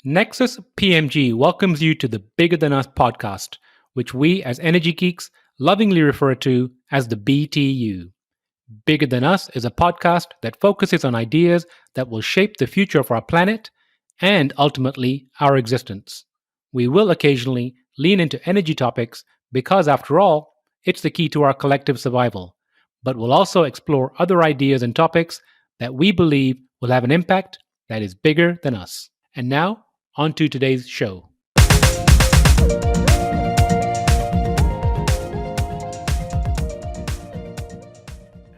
Nexus PMG welcomes you to the Bigger Than Us podcast, which we as energy geeks lovingly refer to as the BTU. Bigger Than Us is a podcast that focuses on ideas that will shape the future of our planet and ultimately our existence. We will occasionally lean into energy topics because, after all, it's the key to our collective survival. But we'll also explore other ideas and topics that we believe will have an impact that is bigger than us. And now, on to today's show.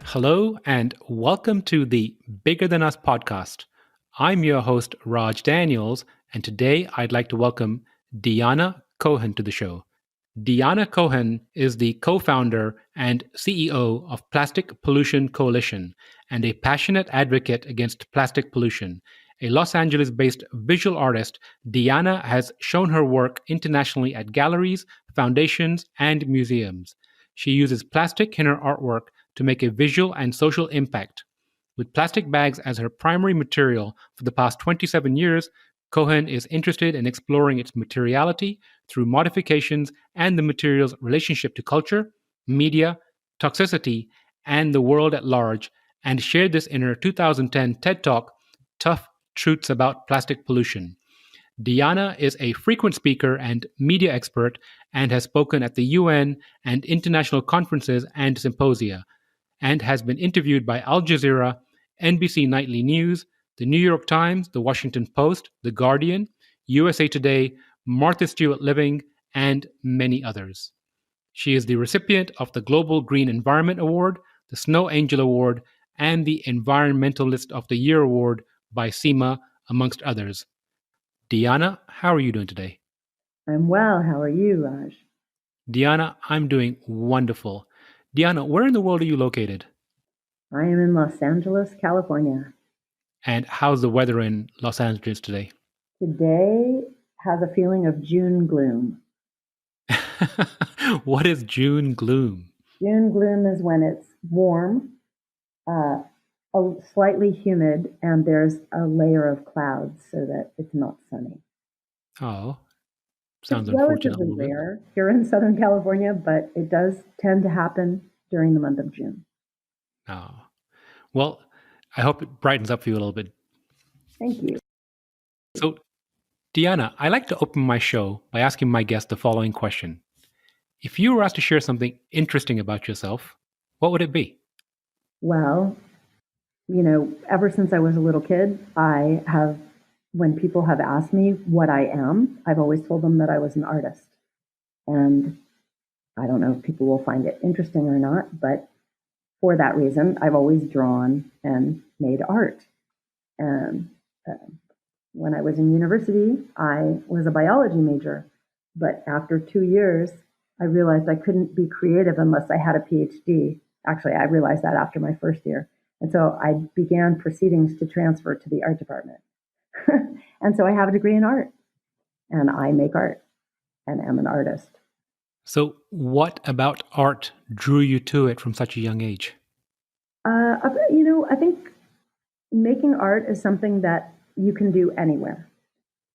Hello, and welcome to the Bigger Than Us podcast. I'm your host, Raj Daniels, and today I'd like to welcome Dianna Cohen to the show. Dianna Cohen is the co-founder and CEO of Plastic Pollution Coalition and a passionate advocate against plastic pollution. A Los Angeles-based visual artist, Dianna has shown her work internationally at galleries, foundations, and museums. She uses plastic in her artwork to make a visual and social impact. With plastic bags as her primary material for the past 27 years, Cohen is interested in exploring its materiality through modifications and the material's relationship to culture, media, toxicity, and the world at large, and shared this in her 2010 TED Talk, Tough Truths About Plastic Pollution. Dianna is a frequent speaker and media expert and has spoken at the UN and international conferences and symposia, and has been interviewed by Al Jazeera, NBC Nightly News, the New York Times, the Washington Post, the Guardian, USA Today, Martha Stewart Living, and many others. She is the recipient of the Global Green Environment Award, the Snow Angel Award, and the Environmentalist of the Year Award by SEMA, amongst others. Dianna, how are you doing today? I'm well. How are you, Raj? Dianna, I'm doing wonderful. Dianna, where in the world are you located? I am in Los Angeles, California. And how's the weather in Los Angeles today? Today has a feeling of June gloom. What is June gloom? June gloom is when it's warm, slightly humid, and there's a layer of clouds so that it's not sunny. Oh, sounds It's unfortunate a relatively little bit. rare here in Southern California, but it does tend to happen during the month of June. Oh, well, I hope it brightens up for you a little bit. Thank you. So, Dianna, I like to open my show by asking my guest the following question. If you were asked to share something interesting about yourself, what would it be? Well, ever since I was a little kid, when people have asked me what I am, I've always told them that I was an artist. And I don't know if people will find it interesting or not, but for that reason, I've always drawn and made art. And when I was in university, I was a biology major. But after 2 years, I realized I couldn't be creative unless I had a PhD. Actually, I realized that after my first year. And so I began proceedings to transfer to the art department. And so I have a degree in art, and I make art and am an artist. So, what about art drew you to it from such a young age? I think making art is something that you can do anywhere.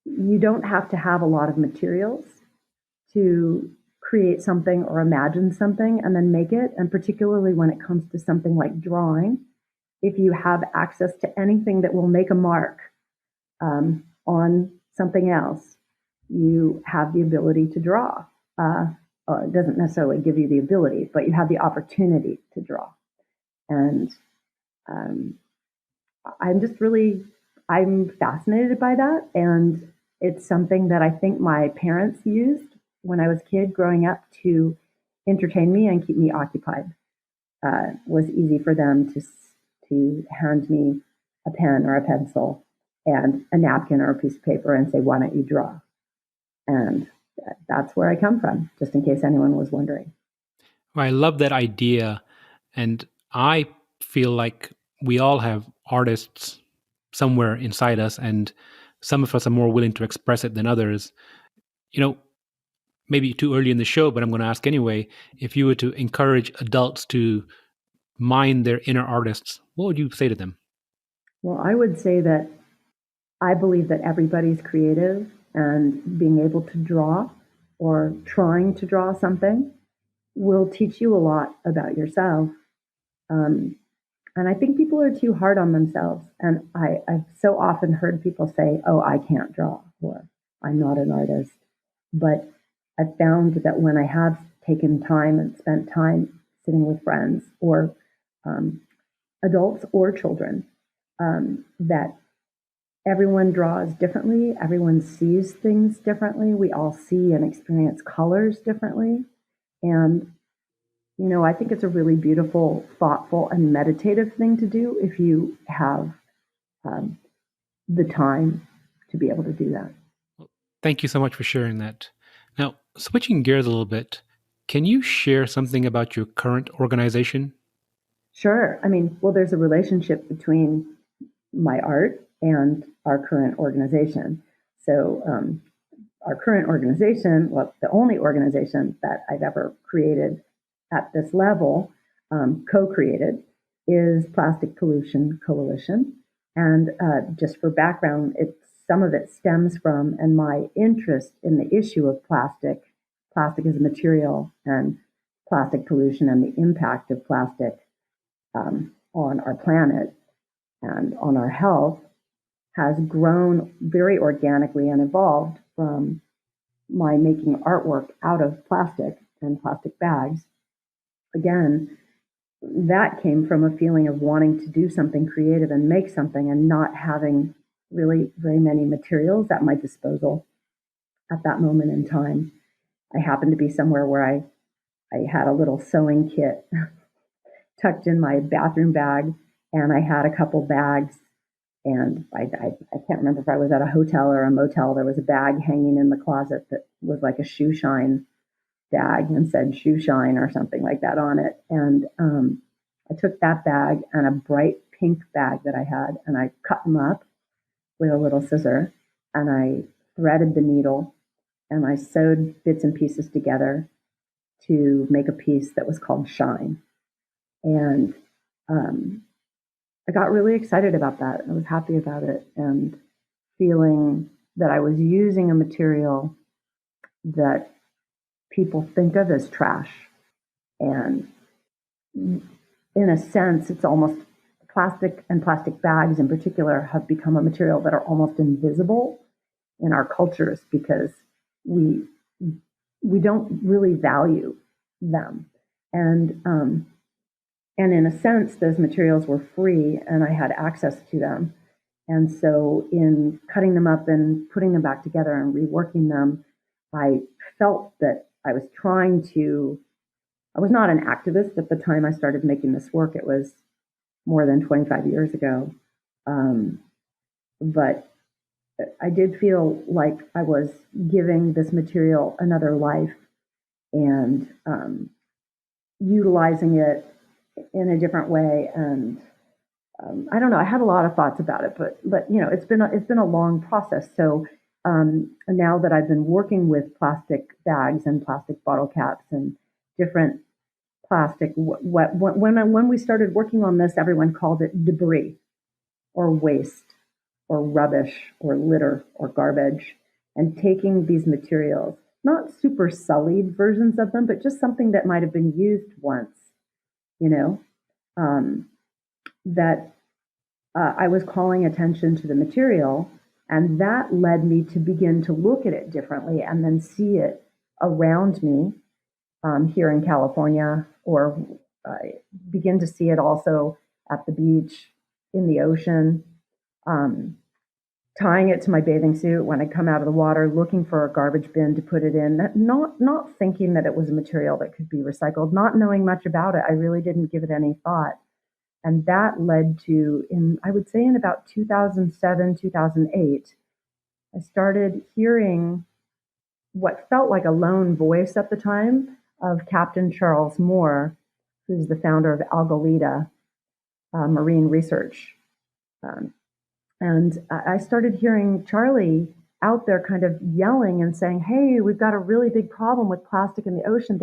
You don't have to have a lot of materials to create something or imagine something and then make it. And particularly when it comes to something like drawing, if you have access to anything that will make a mark on something else, you have the ability to draw. It doesn't necessarily give you the ability, but you have the opportunity to draw. And I'm fascinated by that. And it's something that I think my parents used when I was a kid growing up to entertain me and keep me occupied. It was easy for them to hand me a pen or a pencil and a napkin or a piece of paper and say, why don't you draw? And that's where I come from, just in case anyone was wondering. I love that idea. And I feel like we all have artists somewhere inside us, and some of us are more willing to express it than others. Maybe too early in the show, but I'm going to ask anyway. If you were to encourage adults to mind their inner artists, what would you say to them? Well, I would say that I believe that everybody's creative, and being able to draw or trying to draw something will teach you a lot about yourself. Um, and I think people are too hard on themselves. And I've so often heard people say, oh, I can't draw, or I'm not an artist. But I've found that when I have taken time and spent time sitting with friends or um, adults or children, that everyone draws differently, everyone sees things differently, we all see and experience colors differently. And I think it's a really beautiful, thoughtful, and meditative thing to do if you have um, the time to be able to do that. Thank you so much for sharing that. Now, switching gears a little bit, can you share something about your current organization? Sure. I mean, well, there's a relationship between my art and our current organization. So, our current organization, well, the only organization that I've ever created at this level, co-created, is Plastic Pollution Coalition. And just for background, some of it stems from and my interest in the issue of plastic as a material, and plastic pollution and the impact of plastic on our planet and on our health has grown very organically and evolved from my making artwork out of plastic and plastic bags. Again, that came from a feeling of wanting to do something creative and make something and not having really very many materials at my disposal at that moment in time. I happened to be somewhere where I had a little sewing kit tucked in my bathroom bag, and I had a couple bags. And I can't remember if I was at a hotel or a motel. There was a bag hanging in the closet that was like a shoe shine bag and said shoe shine or something like that on it. And I took that bag and a bright pink bag that I had, and I cut them up with a little scissor, and I threaded the needle, and I sewed bits and pieces together to make a piece that was called Shine. And I got really excited about that. I was happy about it, and feeling that I was using a material that people think of as trash. And in a sense, it's almost plastic, and plastic bags in particular have become a material that are almost invisible in our cultures because we don't really value them. And in a sense, those materials were free and I had access to them. And so, in cutting them up and putting them back together and reworking them, I felt that I was I was not an activist at the time I started making this work. It was more than 25 years ago. But I did feel like I was giving this material another life, and utilizing it in a different way. And I don't know. I had a lot of thoughts about it, but it's been a long process. So now that I've been working with plastic bags and plastic bottle caps and different plastic, when we started working on this, everyone called it debris or waste or rubbish or litter or garbage. And taking these materials, not super sullied versions of them, but just something that might have been used once, you know, that I was calling attention to the material, and that led me to begin to look at it differently and then see it around me here in California, or begin to see it also at the beach, in the ocean, tying it to my bathing suit when I come out of the water, looking for a garbage bin to put it in, not thinking that it was a material that could be recycled, not knowing much about it. I really didn't give it any thought. And that led to, I would say in about 2007, 2008, I started hearing what felt like a lone voice at the time of Captain Charles Moore, who's the founder of Algalita Marine Research. And I started hearing Charlie out there kind of yelling and saying, hey, we've got a really big problem with plastic in the ocean.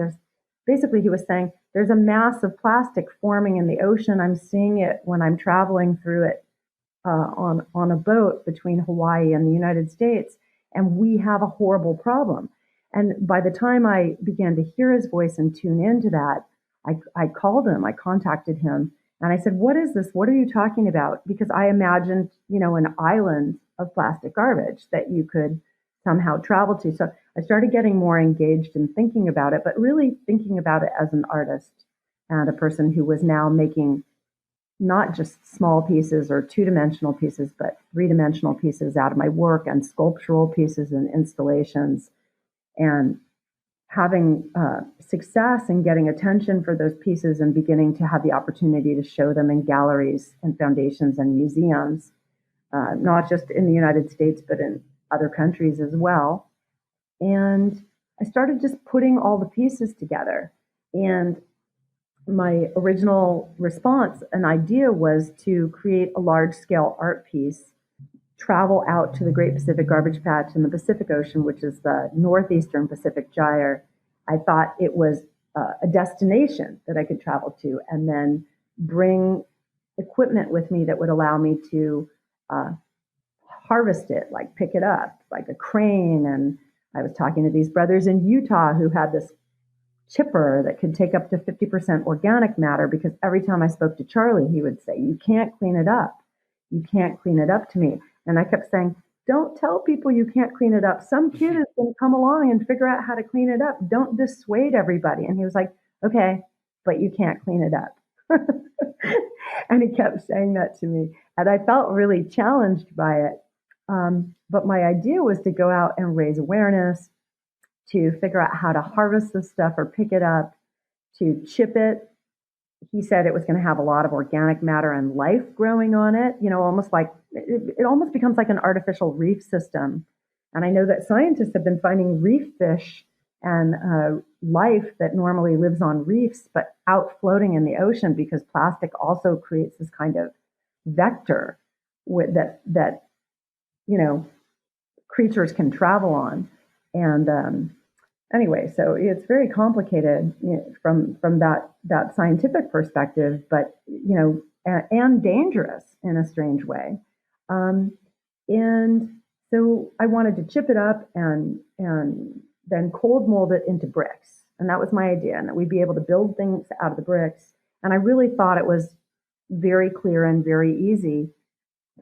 Basically, he was saying, there's a mass of plastic forming in the ocean. I'm seeing it when I'm traveling through it on a boat between Hawaii and the United States, and we have a horrible problem. And by the time I began to hear his voice and tune into that, I called him, I contacted him, and I said, "What is this? What are you talking about?" Because I imagined, an island of plastic garbage that you could somehow travel to. So I started getting more engaged in thinking about it, but really thinking about it as an artist and a person who was now making not just small pieces or two-dimensional pieces, but three-dimensional pieces out of my work, and sculptural pieces and installations, and having success and getting attention for those pieces and beginning to have the opportunity to show them in galleries and foundations and museums, not just in the United States, but in other countries as well. And I started just putting all the pieces together. And my original response and idea was to create a large-scale art piece, travel out to the Great Pacific Garbage Patch in the Pacific Ocean, which is the northeastern Pacific Gyre. I thought it was a destination that I could travel to, and then bring equipment with me that would allow me to harvest it, like pick it up, like a crane. And I was talking to these brothers in Utah who had this chipper that could take up to 50% organic matter, because every time I spoke to Charlie, he would say, "You can't clean it up. You can't clean it up," to me. And I kept saying, "Don't tell people you can't clean it up. Some kid is going to come along and figure out how to clean it up. Don't dissuade everybody." And he was like, "Okay, but you can't clean it up." And he kept saying that to me. And I felt really challenged by it. But my idea was to go out and raise awareness, to figure out how to harvest the stuff or pick it up, to chip it. He said it was going to have a lot of organic matter and life growing on it, almost like it almost becomes like an artificial reef system. And I know that scientists have been finding reef fish and life that normally lives on reefs, but out floating in the ocean, because plastic also creates this kind of vector that creatures can travel on. And anyway, so it's very complicated, from that scientific perspective, but and dangerous in a strange way. And so I wanted to chip it up and then cold mold it into bricks, and that was my idea, and that we'd be able to build things out of the bricks. And I really thought it was very clear and very easy.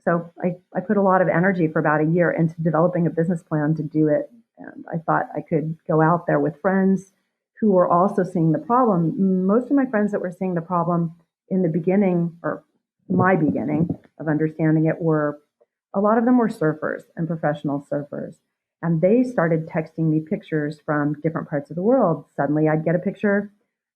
So I put a lot of energy for about a year into developing a business plan to do it. And I thought I could go out there with friends who were also seeing the problem. Most of my friends that were seeing the problem in the beginning, or my beginning of understanding it, a lot of them were surfers and professional surfers. And they started texting me pictures from different parts of the world. Suddenly I'd get a picture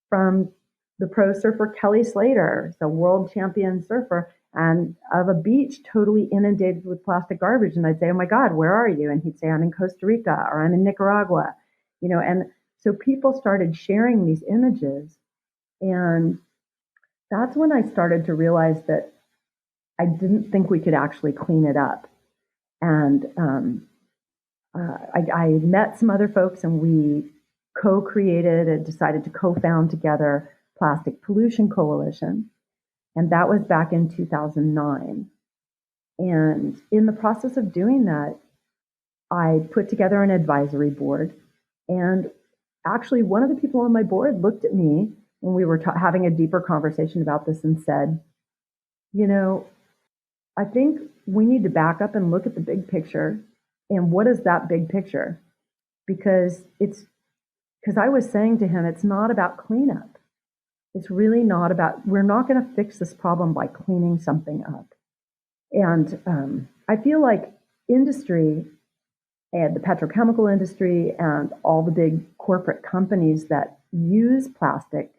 from the pro surfer Kelly Slater, the world champion surfer, and of a beach totally inundated with plastic garbage. And I'd say, "Oh my God, where are you?" And he'd say, "I'm in Costa Rica," or "I'm in Nicaragua." And so people started sharing these images. And that's when I started to realize that I didn't think we could actually clean it up. And I met some other folks, and we co-created and decided to co-found together Plastic Pollution Coalition. And that was back in 2009. And in the process of doing that, I put together an advisory board. And actually, one of the people on my board looked at me when we were having a deeper conversation about this and said, "I think we need to back up and look at the big picture. And what is that big picture?" Because I was saying to him, it's not about cleanup. It's really not about, we're not going to fix this problem by cleaning something up. And I feel like industry, and the petrochemical industry, and all the big corporate companies that use plastic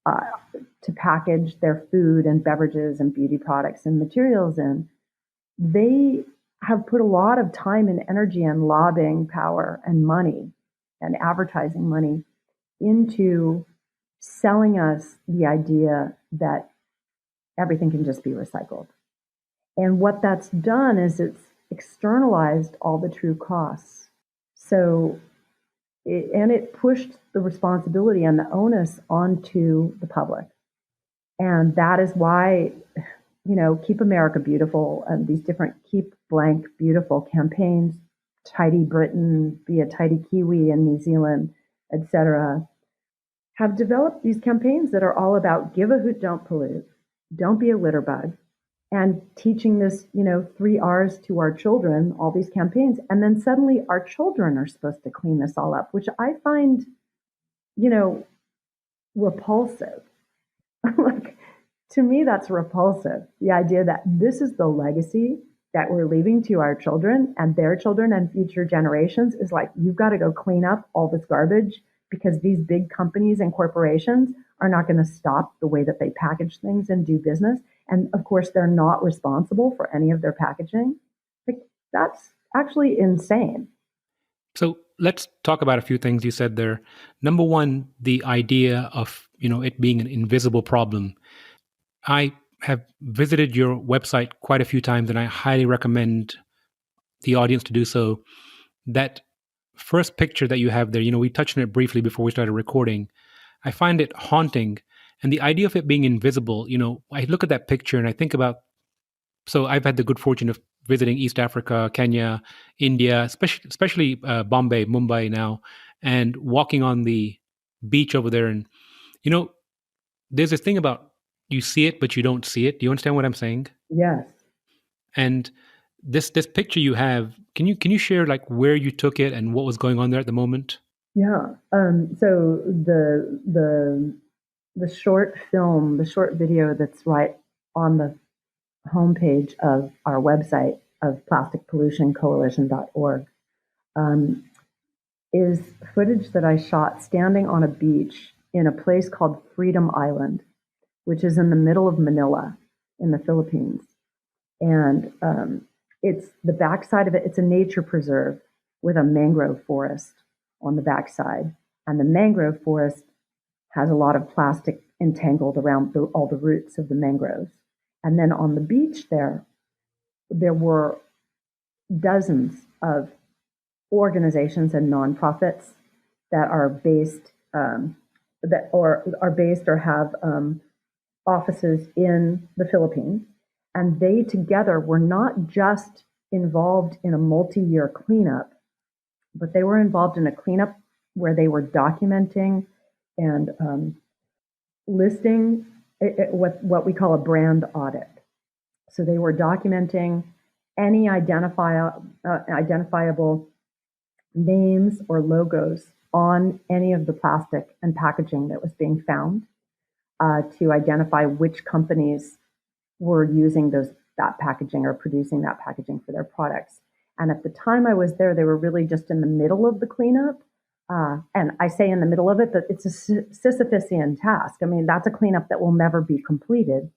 to package their food and beverages and beauty products and materials in, they have put a lot of time and energy and lobbying power and money and advertising money into selling us the idea that everything can just be recycled. And what that's done is it's externalized all the true costs. So, it pushed the responsibility and the onus onto the public. And that is why Keep America Beautiful, and these different Keep Blank Beautiful campaigns, Tidy Britain, Be a Tidy Kiwi in New Zealand, etc., have developed these campaigns that are all about give a hoot, don't pollute, don't be a litter bug, and teaching this, 3 R's to our children, all these campaigns. And then suddenly our children are supposed to clean this all up, which I find, you know, repulsive. Like, to me, that's repulsive. The idea that this is the legacy that we're leaving to our children and their children and future generations is like, you've got to go clean up all this garbage because these big companies and corporations are not going to stop the way that they package things and do business. And of course, they're not responsible for any of their packaging. Like, that's actually insane. So let's talk about a few things you said there. Number one, the idea of it being an invisible problem. I have visited your website quite a few times, and I highly recommend the audience to do so. That first picture that you have there, we touched on it briefly before we started recording. I find it haunting. And the idea of it being invisible, I look at that picture and I think about, so I've had the good fortune of visiting East Africa, Kenya, India, especially Bombay, Mumbai now, and walking on the beach over there. And, there's this thing about you see it, but you don't see it. Do you understand what I'm saying? Yes. And this picture you have, can you share like where you took it and what was going on there at the moment? Yeah. So the short film, the short video that's right on the homepage of our website of plasticpollutioncoalition.org is footage that I shot standing on a beach in a place called Freedom Island, which is in the middle of Manila in the Philippines. And it's the backside of it. It's a nature preserve with a mangrove forest on the backside. And the mangrove forest has a lot of plastic entangled around all the roots of the mangroves. And then on the beach there were dozens of organizations and nonprofits that are based or have offices in the Philippines. And they together were not just involved in a multi-year cleanup, but they were involved in a cleanup where they were documenting and listing what we call a brand audit. So they were documenting any identifiable names or logos on any of the plastic and packaging that was being found to identify which companies were using that packaging or producing that packaging for their products. And at the time I was there, they were really just in the middle of the cleanup. And I say in the middle of it, but it's a Sisyphusian task. I mean, that's a cleanup that will never be completed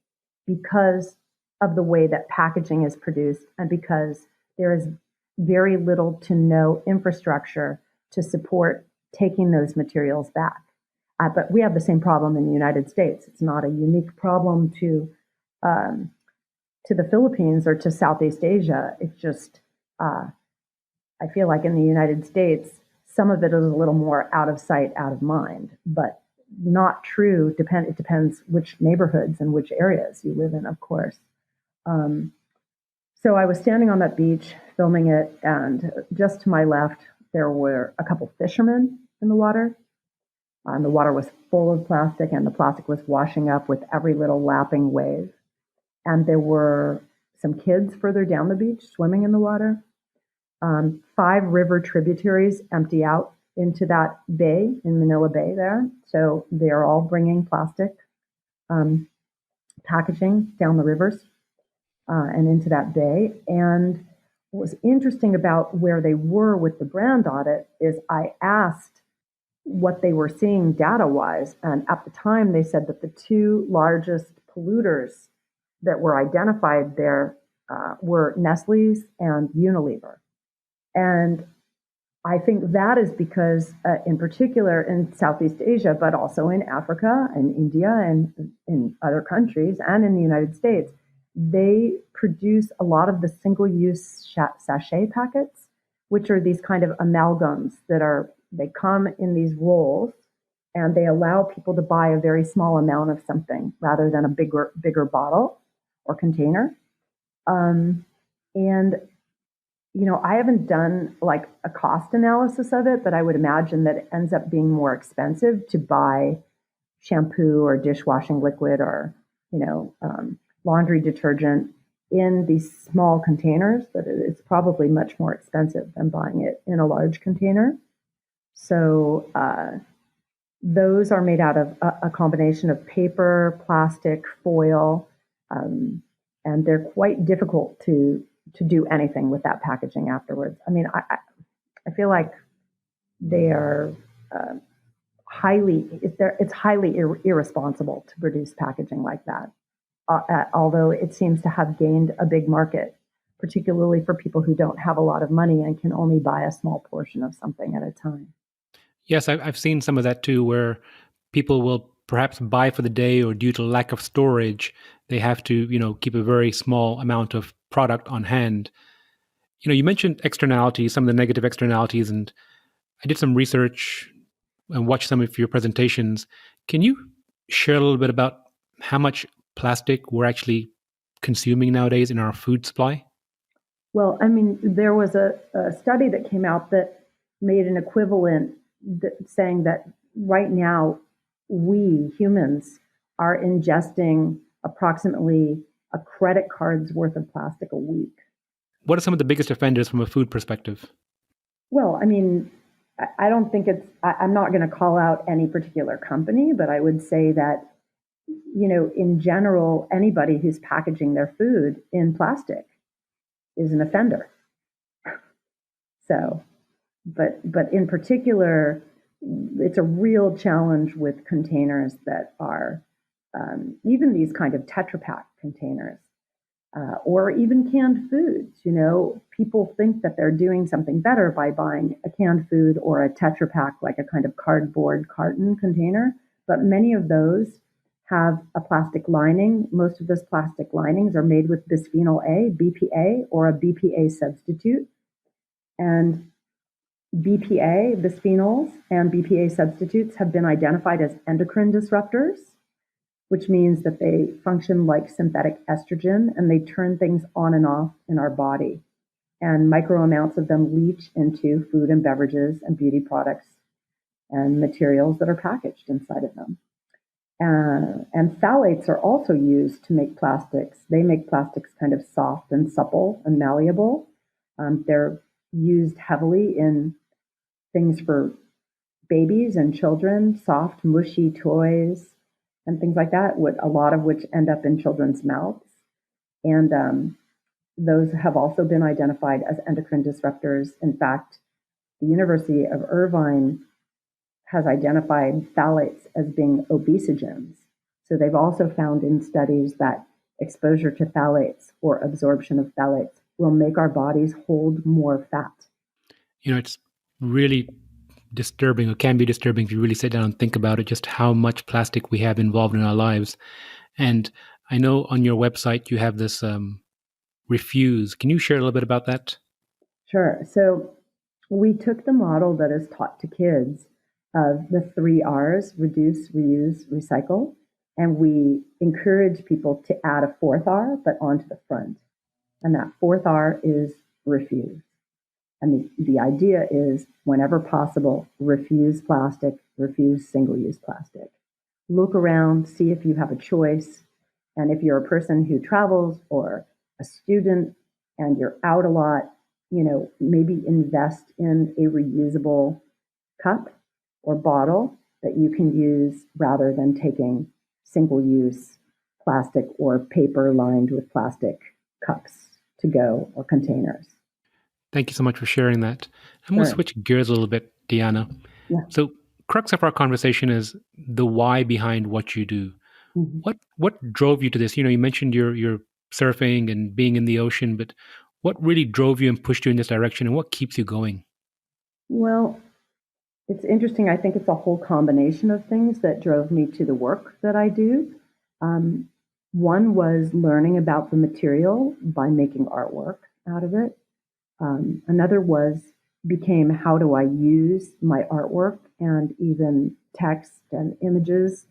because of the way that packaging is produced and because there is very little to no infrastructure to support taking those materials back. But we have the same problem in the United States. It's not a unique problem to the Philippines or to Southeast Asia. It's just, I feel like in the United States, some of it is a little more out of sight, out of mind, but not true. It depends which neighborhoods and which areas you live in, of course. So I was standing on that beach filming it, and just to my left, there were a couple fishermen in the water. And the water was full of plastic, and the plastic was washing up with every little lapping wave. And there were some kids further down the beach swimming in the water. 5 river tributaries empty out into that bay in Manila Bay there. So they're all bringing plastic packaging down the rivers and into that bay. And what was interesting about where they were with the brand audit is I asked what they were seeing data-wise. And at the time, they said that the 2 largest polluters that were identified there were Nestle's and Unilever. And I think that is because, in particular in Southeast Asia, but also in Africa and India and in other countries and in the United States, they produce a lot of the single-use sachet packets, which are these kind of amalgams they come in these rolls, and they allow people to buy a very small amount of something rather than a bigger bottle. or container. And I haven't done like a cost analysis of it, but I would imagine that it ends up being more expensive to buy shampoo or dishwashing liquid or, laundry detergent in these small containers, that it's probably much more expensive than buying it in a large container. So those are made out of a combination of paper, plastic, foil, and they're quite difficult to do anything with that packaging afterwards. I mean, I feel like they are it's highly irresponsible to produce packaging like that. Although it seems to have gained a big market, particularly for people who don't have a lot of money and can only buy a small portion of something at a time. Yes, I've seen some of that too, where people will perhaps buy for the day, or due to lack of storage, they have to, keep a very small amount of product on hand. You mentioned externalities, some of the negative externalities, and I did some research and watched some of your presentations. Can you share a little bit about how much plastic we're actually consuming nowadays in our food supply? Well, I mean, there was a study that came out that made an equivalent saying that right now we humans are ingesting approximately a credit card's worth of plastic a week. What are some of the biggest offenders from a food perspective? Well, I mean, I don't think I'm not going to call out any particular company, but I would say that, in general, anybody who's packaging their food in plastic is an offender. So, but in particular, it's a real challenge with containers that are even these kind of Tetra Pak containers, or even canned foods. People think that they're doing something better by buying a canned food or a Tetra Pak, like a kind of cardboard carton container. But many of those have a plastic lining. Most of those plastic linings are made with bisphenol A, BPA, or a BPA substitute. And BPA, bisphenols, and BPA substitutes have been identified as endocrine disruptors, which means that they function like synthetic estrogen and they turn things on and off in our body. And micro amounts of them leach into food and beverages and beauty products and materials that are packaged inside of them. And phthalates are also used to make plastics. They make plastics kind of soft and supple and malleable. They're used heavily in things for babies and children, soft, mushy toys, and things like that, a lot of which end up in children's mouths. And those have also been identified as endocrine disruptors. In fact, the University of Irvine has identified phthalates as being obesogens. So they've also found in studies that exposure to phthalates or absorption of phthalates will make our bodies hold more fat. It's really disturbing, or can be disturbing, if you really sit down and think about it, just how much plastic we have involved in our lives. And I know on your website you have this refuse. Can you share a little bit about that? Sure. So we took the model that is taught to kids of the 3 R's: reduce, reuse, recycle. And we encourage people to add a 4th R, but onto the front. And that 4th R is refuse. And the idea is, whenever possible, refuse plastic, refuse single-use plastic. Look around, see if you have a choice. And if you're a person who travels or a student and you're out a lot, maybe invest in a reusable cup or bottle that you can use rather than taking single-use plastic or paper lined with plastic cups to go or containers. Thank you so much for sharing that. I'm going to switch gears a little bit, Dianna. Yeah. So, crux of our conversation is the why behind what you do. Mm-hmm. What drove you to this? You mentioned your surfing and being in the ocean, but what really drove you and pushed you in this direction, and what keeps you going? Well, it's interesting. I think it's a whole combination of things that drove me to the work that I do. One was learning about the material by making artwork out of it. Another became how do I use my artwork and even text and images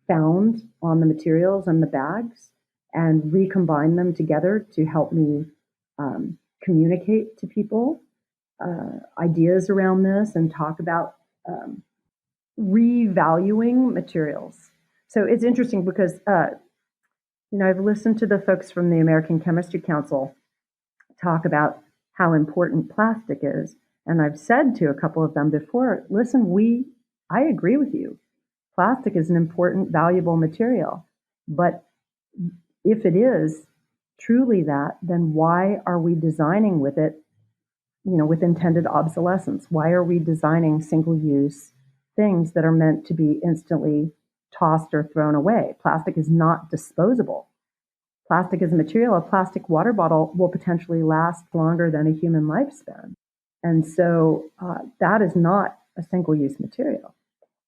found on the materials and the bags and recombine them together to help me communicate to people ideas around this and talk about revaluing materials. So it's interesting because, I've listened to the folks from the American Chemistry Council talk about how important plastic is. And I've said to a couple of them before, listen, I agree with you. Plastic is an important, valuable material. But if it is truly that, then why are we designing with it, with intended obsolescence? Why are we designing single-use things that are meant to be instantly tossed or thrown away? Plastic is not disposable. Plastic is a material. A plastic water bottle will potentially last longer than a human lifespan. And so that is not a single-use material.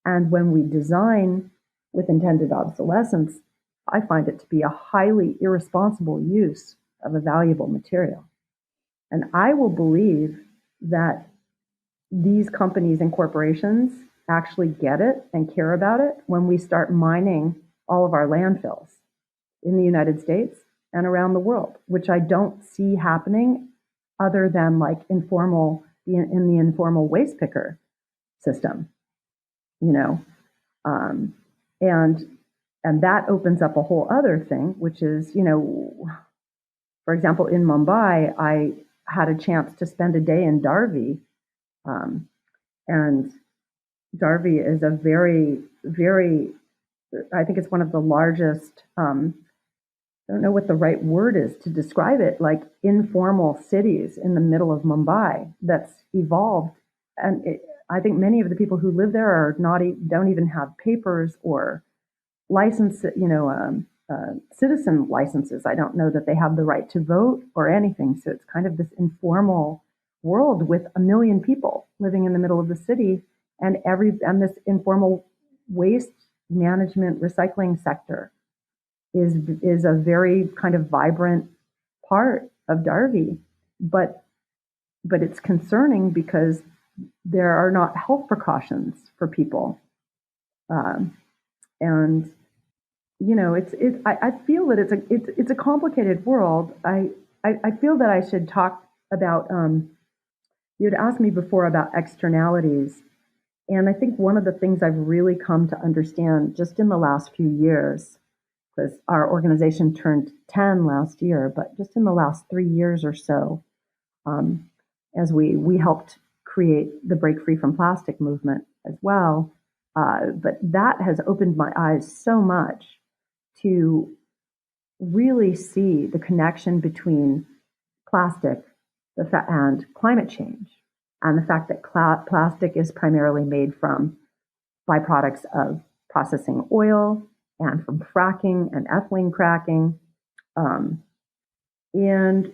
And when we design with intended obsolescence, I find it to be a highly irresponsible use of a valuable material. And I will believe that these companies and corporations actually get it and care about it when we start mining all of our landfills in the United States and around the world, which I don't see happening other than like in the informal waste picker system, and that opens up a whole other thing, which is, for example, in Mumbai, I had a chance to spend a day in Darvi, and Darvi is a very, very, I think it's one of the largest, I don't know what the right word is to describe it, like informal cities in the middle of Mumbai that's evolved. And I think many of the people who live there don't even have papers or license, citizen licenses. I don't know that they have the right to vote or anything. So it's kind of this informal world with 1 million people living in the middle of the city, and this informal waste management recycling sector is a very kind of vibrant part of Darvi, but it's concerning because there are not health precautions for people, and I feel that it's a complicated world. I feel that I should talk about. You had asked me before about externalities, and I think one of the things I've really come to understand just in the last few years, because our organization turned 10 last year, but just in the last 3 years or so, as we helped create the Break Free from Plastic movement as well. But that has opened my eyes so much to really see the connection between plastic and climate change, and the fact that plastic is primarily made from byproducts of processing oil and from fracking and ethylene cracking. And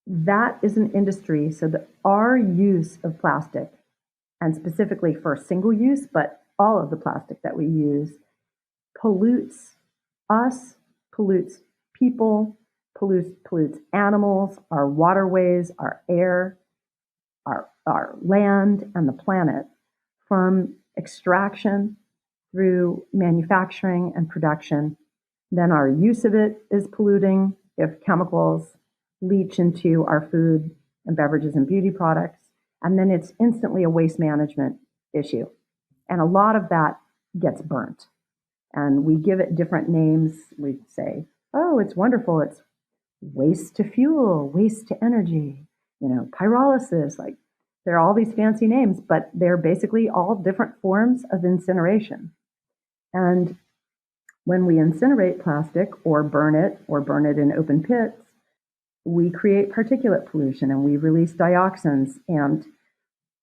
that is an industry, so that our use of plastic, and specifically for single use, but all of the plastic that we use, pollutes us, pollutes people, pollutes animals, our waterways, our air, our land, and the planet, from extraction through manufacturing and production. Then our use of it is polluting if chemicals leach into our food and beverages and beauty products. And then it's instantly a waste management issue. And a lot of that gets burnt. And we give it different names. We say, oh, it's wonderful. It's waste to fuel, waste to energy, pyrolysis. Like, there are all these fancy names, but they're basically all different forms of incineration. And when we incinerate plastic or burn it in open pits, we create particulate pollution and we release dioxins. And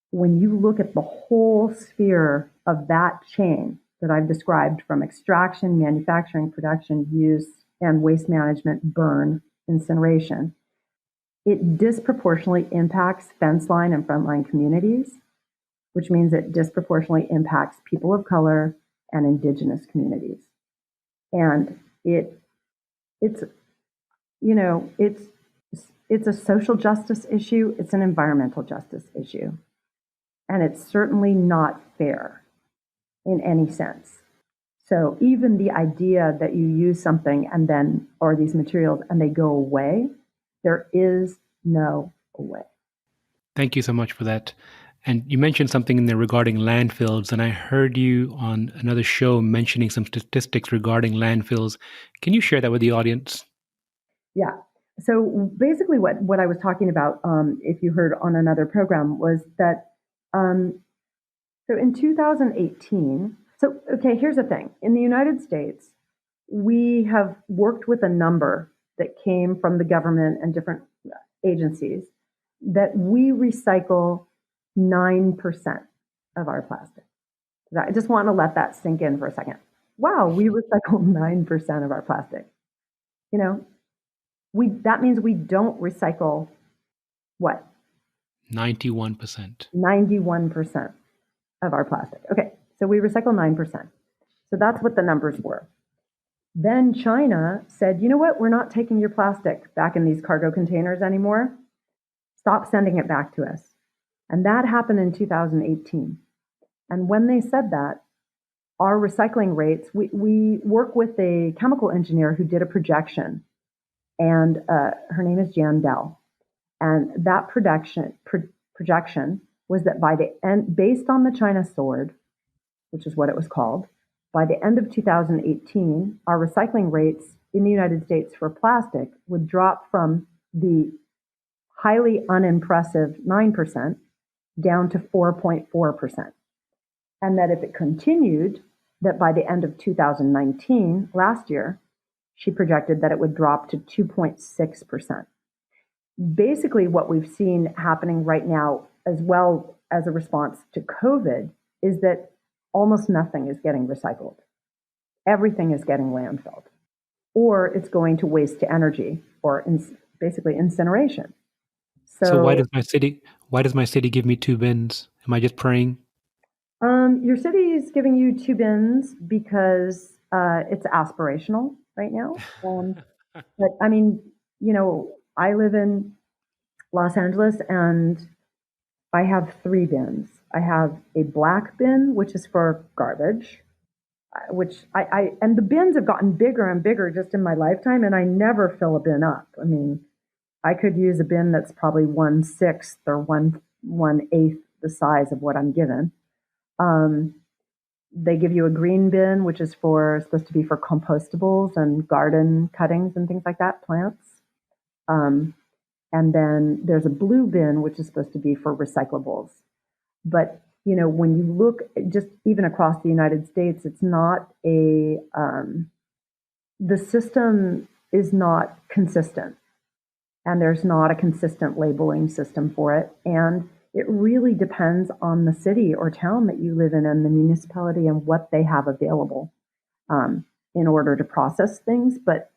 when you look at the whole sphere of that chain that I've described, from extraction, manufacturing, production, use, and waste management, burn, incineration, it disproportionately impacts Fenceline and frontline communities, which means it disproportionately impacts people of color and indigenous communities. And it's a social justice issue, it's an environmental justice issue, and it's certainly not fair in any sense. So even the idea that you use something and then, or these materials, and they go away, there is no way. Thank you so much for that. And you mentioned something in there regarding landfills, and I heard you on another show mentioning some statistics regarding landfills. Can you share that with the audience? Yeah. So basically, what I was talking about, if you heard on another program, was that so in 2018. So okay, here's the thing: in the United States, we have worked with a number that came from the government and different agencies that we recycle 9% of our plastic. I just want to let that sink in for a second. Wow, we recycle 9% of our plastic. You know, that means we don't recycle what? 91%. 91% of our plastic. Okay, so we recycle 9%. So that's what the numbers were. Then China said, you know what? We're not taking your plastic back in these cargo containers anymore. Stop sending it back to us. And that happened in 2018. And when they said that, our recycling rates, we work with a chemical engineer who did a projection, and her name is Jan Dell. And that projection was that by the end, based on the China sword, which is what it was called, by the end of 2018, our recycling rates in the United States for plastic would drop from the highly unimpressive 9% down to 4.4%. And that if it continued, that by the end of 2019, last year, she projected that it would drop to 2.6%. Basically, what we've seen happening right now, as well as a response to COVID, is that almost nothing is getting recycled. Everything is getting landfilled, or it's going to waste to energy, or basically incineration. So why does my city give me 2 bins? Am I just praying? Your city is giving you 2 bins because it's aspirational right now. But I mean, I live in Los Angeles and I have 3 bins. I have a black bin, which is for garbage, which and the bins have gotten bigger and bigger just in my lifetime, and I never fill a bin up. I mean, I could use a bin that's probably 1/6 or 1/8 the size of what I'm given. They give you a green bin, which is supposed to be for compostables and garden cuttings and things like that, plants. And then there's a blue bin, which is supposed to be for recyclables. But when you look just even across the United States, it's not the system is not consistent, and there's not a consistent labeling system for it. And it really depends on the city or town that you live in and the municipality and what they have available in order to process things. But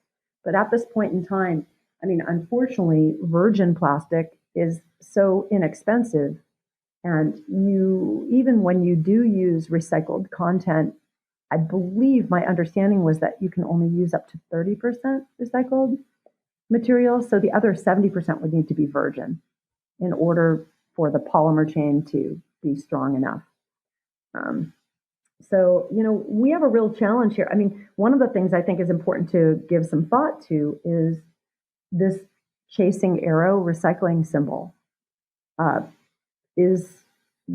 at this point in time, I mean, unfortunately, virgin plastic is so inexpensive. And even when you do use recycled content, I believe my understanding was that you can only use up to 30% recycled material. So the other 70% would need to be virgin in order for the polymer chain to be strong enough. So, we have a real challenge here. I mean, one of the things I think is important to give some thought to is this chasing arrow recycling symbol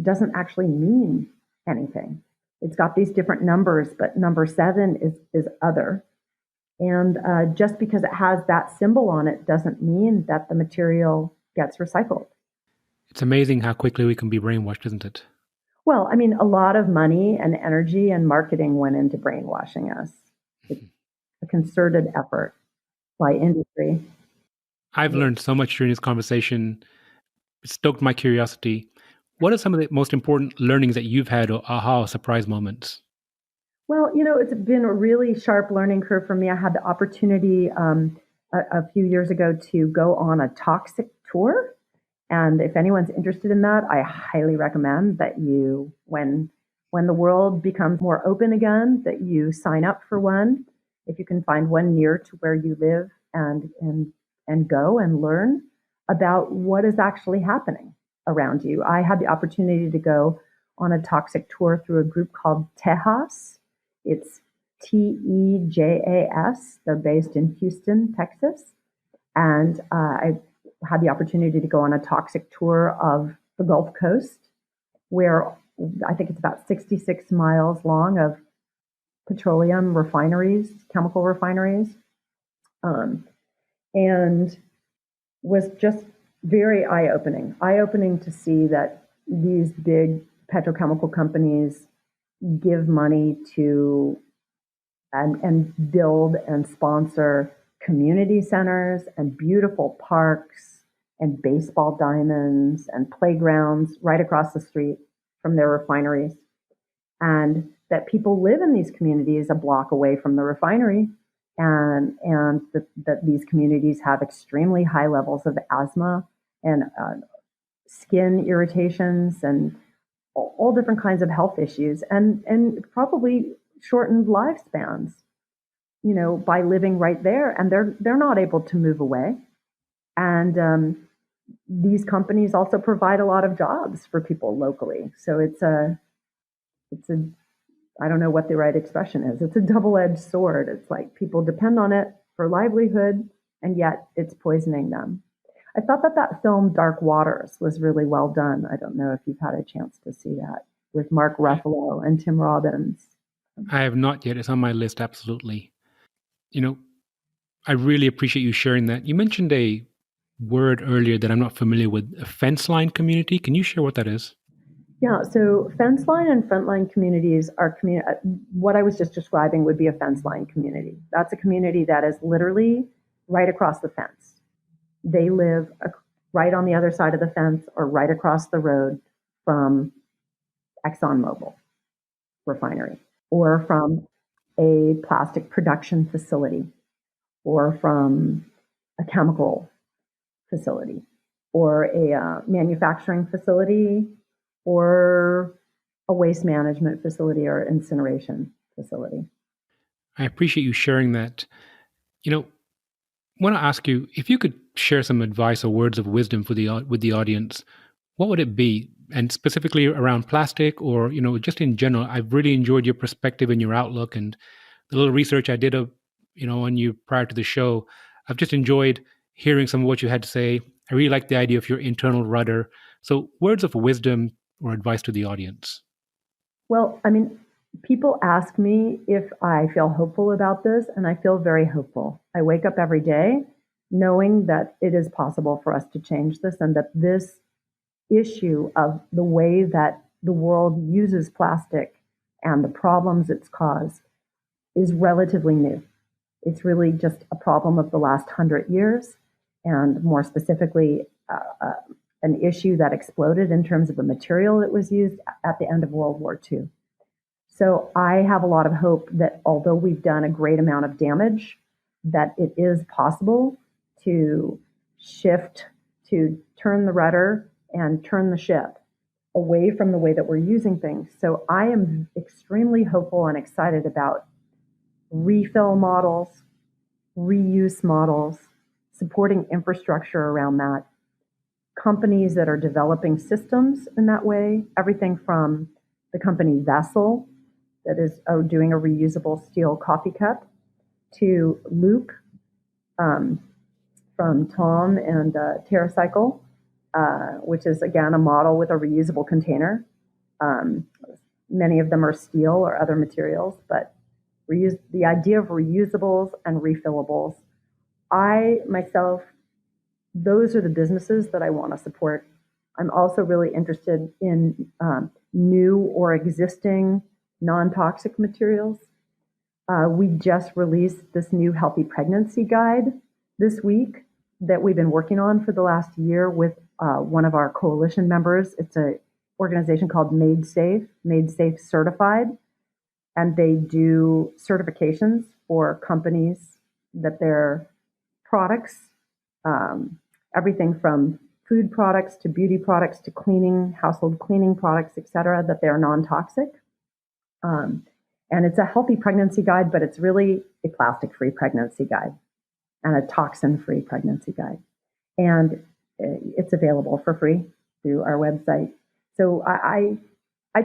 doesn't actually mean anything. It's got these different numbers, but number 7 is other. And just because it has that symbol on it doesn't mean that the material gets recycled. It's amazing how quickly we can be brainwashed, isn't it? Well, I mean, a lot of money and energy and marketing went into brainwashing us. It's a concerted effort by industry. I've learned so much during this conversation. It stoked my curiosity. What are some of the most important learnings that you've had, or aha surprise moments? Well, it's been a really sharp learning curve for me. I had the opportunity a few years ago to go on a toxic tour. And if anyone's interested in that, I highly recommend that you, when the world becomes more open again, that you sign up for one. If you can find one near to where you live, and go and learn about what is actually happening around you. I had the opportunity to go on a toxic tour through a group called Tejas. It's TEJAS. They're based in Houston, Texas. And I had the opportunity to go on a toxic tour of the Gulf Coast, where I think it's about 66 miles long of petroleum refineries, chemical refineries, and was just very eye-opening to see that these big petrochemical companies give money to and build and sponsor community centers and beautiful parks and baseball diamonds and playgrounds right across the street from their refineries. And that people live in these communities a block away from the refinery, and that these communities have extremely high levels of asthma and skin irritations and all different kinds of health issues, and probably shortened lifespans, by living right there. And they're not able to move away. And these companies also provide a lot of jobs for people locally. So it's a I don't know what the right expression is. It's a double-edged sword. It's like people depend on it for livelihood, and yet it's poisoning them. I thought that film Dark Waters was really well done. I don't know if you've had a chance to see that, with Mark Ruffalo and Tim Robbins. I have not yet. It's on my list, absolutely. I really appreciate you sharing that. You mentioned a word earlier that I'm not familiar with, a Fenceline Community. Can you share what that is? Yeah, so Fenceline and Frontline communities are what I was just describing would be a Fenceline community. That's a community that is literally right across the fence. They live right on the other side of the fence or right across the road from ExxonMobil refinery, or from a plastic production facility, or from a chemical facility, or a manufacturing facility, or a waste management facility or incineration facility. I appreciate you sharing that. I want to ask you, if you could share some advice or words of wisdom with the audience, what would it be? And specifically around plastic, or just in general. I've really enjoyed your perspective and your outlook, and the little research I did on you prior to the show. I've just enjoyed hearing some of what you had to say. I really like the idea of your internal rudder. So, words of wisdom or advice to the audience. Well, people ask me if I feel hopeful about this, and I feel very hopeful. I wake up every day knowing that it is possible for us to change this, and that this issue of the way that the world uses plastic and the problems it's caused is relatively new. It's really just a problem of the last 100 years, and more specifically, an issue that exploded in terms of the material that was used at the end of World War II. So I have a lot of hope that although we've done a great amount of damage, that it is possible to shift, to turn the rudder and turn the ship away from the way that we're using things. So I am extremely hopeful and excited about refill models, reuse models, supporting infrastructure around that, companies that are developing systems in that way, everything from the company Vessel, that is doing a reusable steel coffee cup, to Loop from Tom and TerraCycle, which is, again, a model with a reusable container. Many of them are steel or other materials, but the idea of reusables and refillables, those are the businesses that I want to support. I'm also really interested in new or existing non-toxic materials. We just released this new healthy pregnancy guide this week that we've been working on for the last year with one of our coalition members. It's an organization called Made Safe Certified, and they do certifications for companies that their products, everything from food products to beauty products to cleaning, household cleaning products, et cetera, that they're non-toxic. And it's a healthy pregnancy guide, but it's really a plastic-free pregnancy guide and a toxin-free pregnancy guide. And it's available for free through our website. So I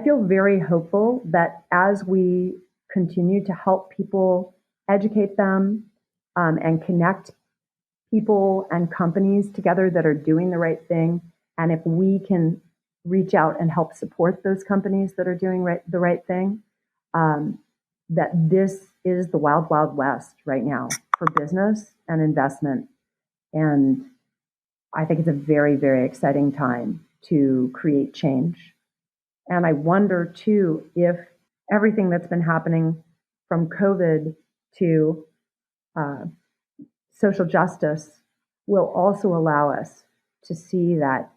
feel very hopeful that as we continue to help people, educate them, and connect people and companies together that are doing the right thing. And if we can reach out and help support those companies that are doing the right thing, that this is the wild, wild west right now for business and investment. And I think it's a very, very exciting time to create change. And I wonder too if everything that's been happening from COVID to social justice will also allow us to see that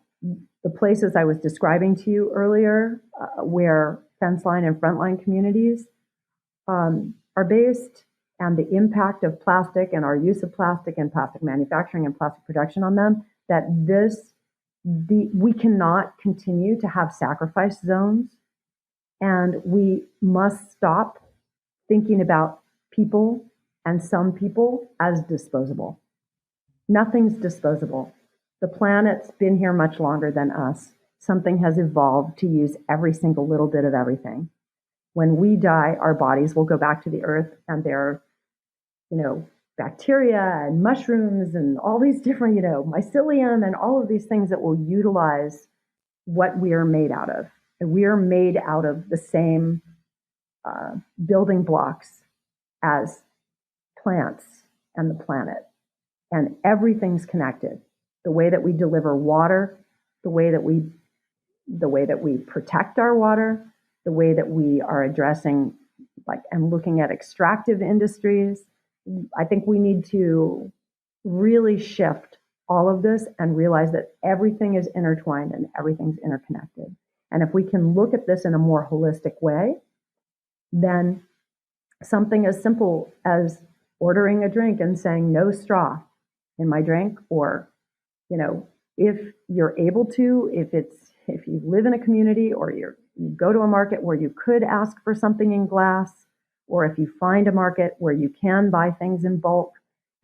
the places I was describing to you earlier, where Fenceline and frontline communities are based, and the impact of plastic and our use of plastic and plastic manufacturing and plastic production on them, that we cannot continue to have sacrifice zones, and we must stop thinking about people and some people as disposable. Nothing's disposable. The planet's been here much longer than us. Something has evolved to use every single little bit of everything. When we die, our bodies will go back to the earth, and there are, bacteria and mushrooms and all these different, mycelium and all of these things that will utilize what we are made out of. And we are made out of the same building blocks as plants and the planet. And everything's connected. The way that we deliver water, the way that we protect our water, the way that we are addressing and looking at extractive industries. I think we need to really shift all of this and realize that everything is intertwined and everything's interconnected. And if we can look at this in a more holistic way, then something as simple as ordering a drink and saying no straw in my drink, or, if you're able to, if you live in a community, or you go to a market where you could ask for something in glass, or if you find a market where you can buy things in bulk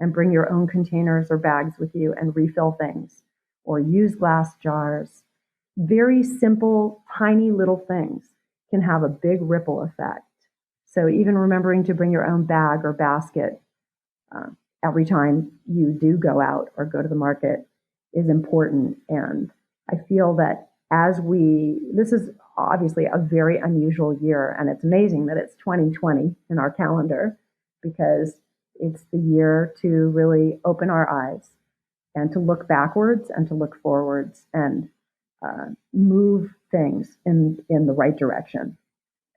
and bring your own containers or bags with you and refill things, or use glass jars. Very simple, tiny little things can have a big ripple effect. So even remembering to bring your own bag or basket every time you do go out or go to the market is important. And I feel that this is obviously a very unusual year, and it's amazing that it's 2020 in our calendar, because it's the year to really open our eyes and to look backwards and to look forwards and move things in the right direction.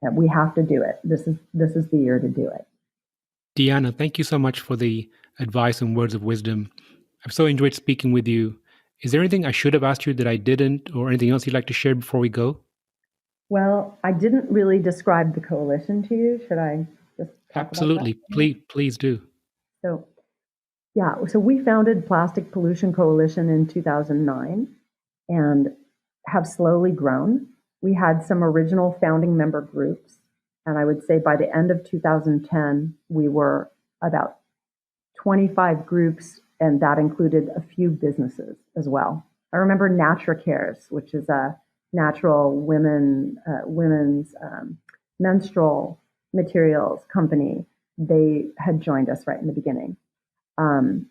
And we have to do it. This is the year to do it. Dianna, thank you so much for the advice and words of wisdom. I've so enjoyed speaking with you. Is there anything I should have asked you that I didn't, or anything else you'd like to share before we go? Well, I didn't really describe the coalition to you. Should I just talk Absolutely. about that? Please do. So we founded Plastic Pollution Coalition in 2009 and have slowly grown. We had some original founding member groups, and I would say by the end of 2010, we were about 25 groups, and that included a few businesses as well. I remember NatraCares, which is a natural women's menstrual materials company. They had joined us right in the beginning. And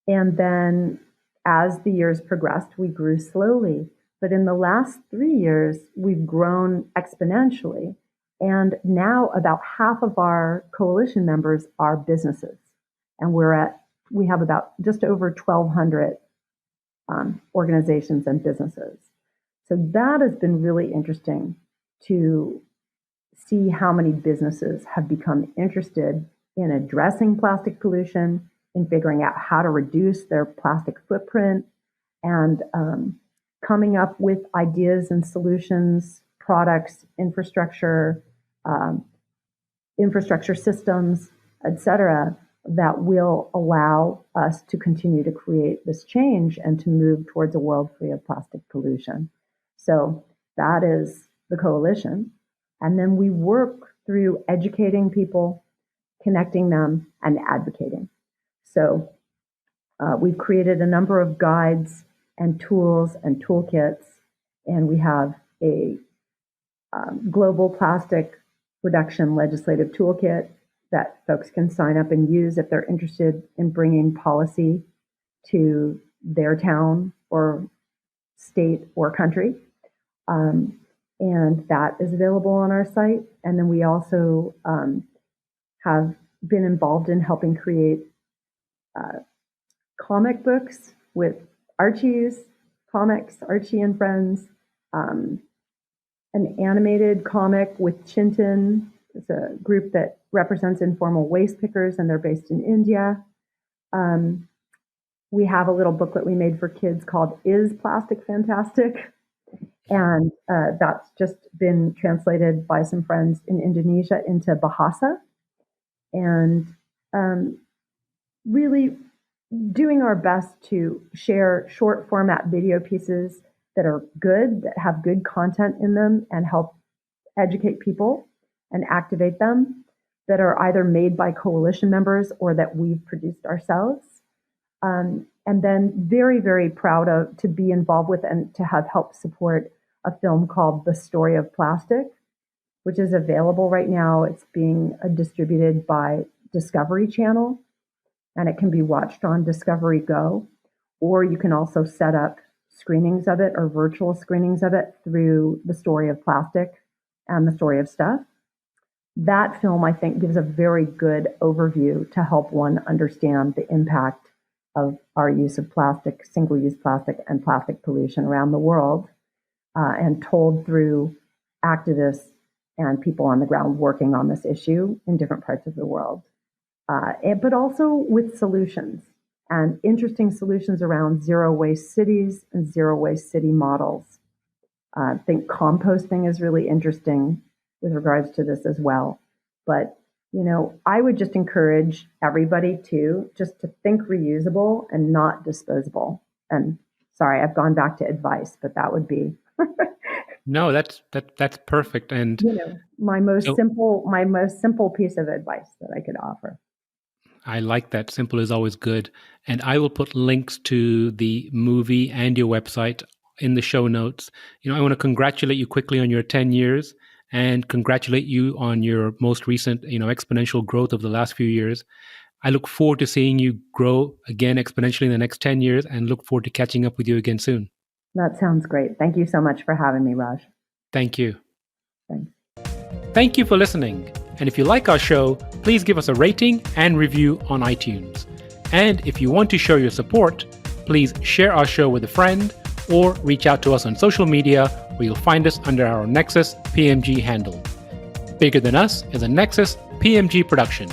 then as the years progressed, we grew slowly. But in the last 3 years, we've grown exponentially. And now about half of our coalition members are businesses. And we have about just over 1,200 organizations and businesses. So that has been really interesting to see how many businesses have become interested in addressing plastic pollution, in figuring out how to reduce their plastic footprint, and coming up with ideas and solutions, products, infrastructure systems, etc., that will allow us to continue to create this change and to move towards a world free of plastic pollution. So that is the coalition. And then we work through educating people, connecting them, and advocating. So we've created a number of guides and tools and toolkits, and we have a global plastic reduction legislative toolkit that folks can sign up and use if they're interested in bringing policy to their town or state or country. And that is available on our site. And then we also have been involved in helping create comic books with Archie's comics, Archie and Friends, an animated comic with Chintan. It's a group that represents informal waste pickers, and they're based in India. We have a little booklet we made for kids called Is Plastic Fantastic? And that's just been translated by some friends in Indonesia into Bahasa. And really doing our best to share short format video pieces that are good, that have good content in them and help educate people and activate them, that are either made by coalition members or that we've produced ourselves. And then very, very proud to be involved with and to have helped support a film called The Story of Plastic, which is available right now. It's being distributed by Discovery Channel, and it can be watched on Discovery Go, or you can also set up screenings of it or virtual screenings of it through The Story of Plastic and The Story of Stuff. That film, I think, gives a very good overview to help one understand the impact of our use of plastic, single-use plastic, and plastic pollution around the world, and told through activists and people on the ground working on this issue in different parts of the world. But also with solutions and interesting solutions around zero waste cities and zero waste city models. I think composting is really interesting with regards to this as well. But, I would just encourage everybody just to think reusable and not disposable. And sorry, I've gone back to advice, but that would be No, that's perfect. And my most simple piece of advice that I could offer. I like that. Simple is always good. And I will put links to the movie and your website in the show notes. I want to congratulate you quickly on your 10 years and congratulate you on your most recent, exponential growth of the last few years. I look forward to seeing you grow again exponentially in the next 10 years and look forward to catching up with you again soon. That sounds great. Thank you so much for having me, Raj. Thank you. Thanks. Thank you for listening. And if you like our show, please give us a rating and review on iTunes. And if you want to show your support, please share our show with a friend or reach out to us on social media where you'll find us under our Nexus PMG handle. Bigger Than Us is a Nexus PMG production.